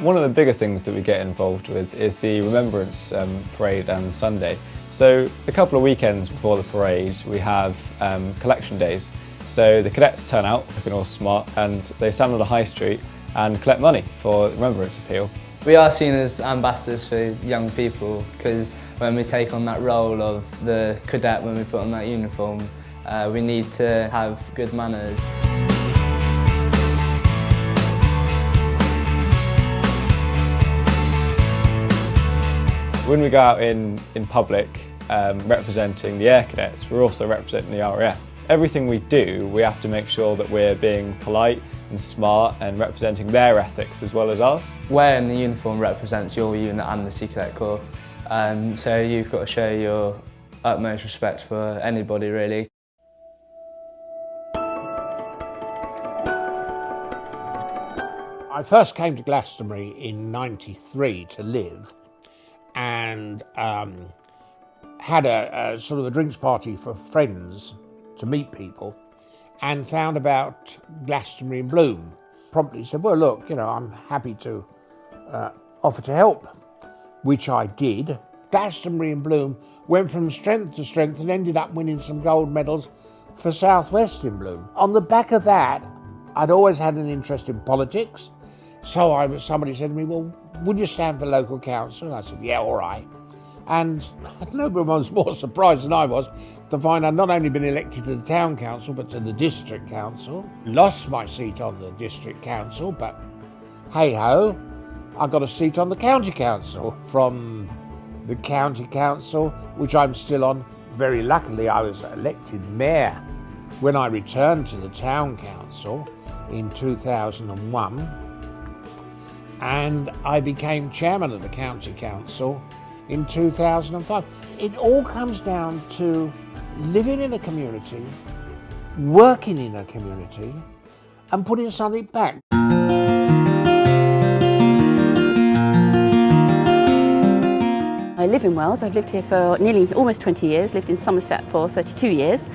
One of the bigger things that we get involved with is the Remembrance Parade and Sunday. So a couple of weekends before the parade we have collection days. So the cadets turn out looking all smart and they stand on the high street and collect money for the Remembrance Appeal. We are seen as ambassadors for young people because when we take on that role of the cadet, when we put on that uniform, we need to have good manners. When we go out in public representing the Air Cadets, we're also representing the RAF. Everything we do, we have to make sure that we're being polite and smart and representing their ethics as well as ours. Wearing the uniform represents your unit and the Sea Cadet Corps, so you've got to show your utmost respect for anybody really. I first came to Glastonbury in '93 to live and had a sort of a drinks party for friends to meet people and found about Glastonbury in Bloom. Promptly said, well look, I'm happy to offer to help, which I did. Glastonbury in Bloom went from strength to strength and ended up winning some gold medals for South West in Bloom. On the back of that, I'd always had an interest in politics, so somebody said to me, well, would you stand for local council? And I said, yeah, all right. And nobody was more surprised than I was to find I'd not only been elected to the town council, but to the district council. Lost my seat on the district council, but hey-ho, I got a seat on the county council. From the county council, which I'm still on, very luckily I was elected mayor when I returned to the town council in 2001. And I became chairman of the county council in 2005. It all comes down to living in a community, working in a community, and putting something back. I live in Wales. I've lived here for nearly almost 20 years, lived in Somerset for 32 years.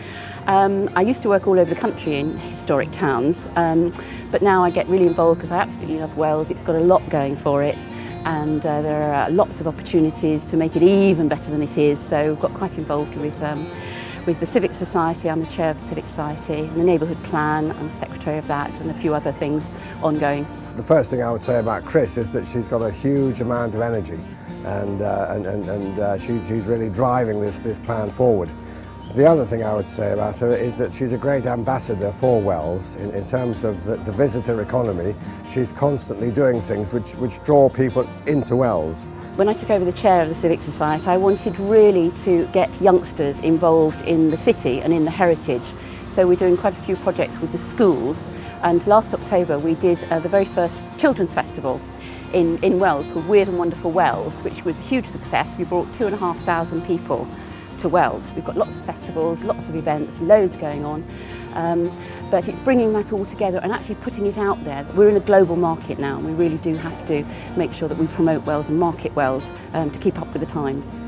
I used to work all over the country in historic towns, but now I get really involved because I absolutely love Wales. It's got a lot going for it, and there are lots of opportunities to make it even better than it is. So I've got quite involved with the Civic Society. I'm the chair of the Civic Society, and the Neighbourhood Plan. I'm secretary of that, and a few other things ongoing. The first thing I would say about Chris is that she's got a huge amount of energy, and she's really driving this plan forward. The other thing I would say about her is that she's a great ambassador for Wells in terms of the visitor economy. She's constantly doing things which draw people into Wells. When I took over the chair of the Civic Society, I wanted really to get youngsters involved in the city and in the heritage. So we're doing quite a few projects with the schools, and last October we did the very first children's festival in Wells called Weird and Wonderful Wells, which was a huge success. We brought 2,500 people to Wells. We've got lots of festivals, lots of events, loads going on, but it's bringing that all together and actually putting it out there. We're in a global market now, and we really do have to make sure that we promote Wells and market Wells to keep up with the times.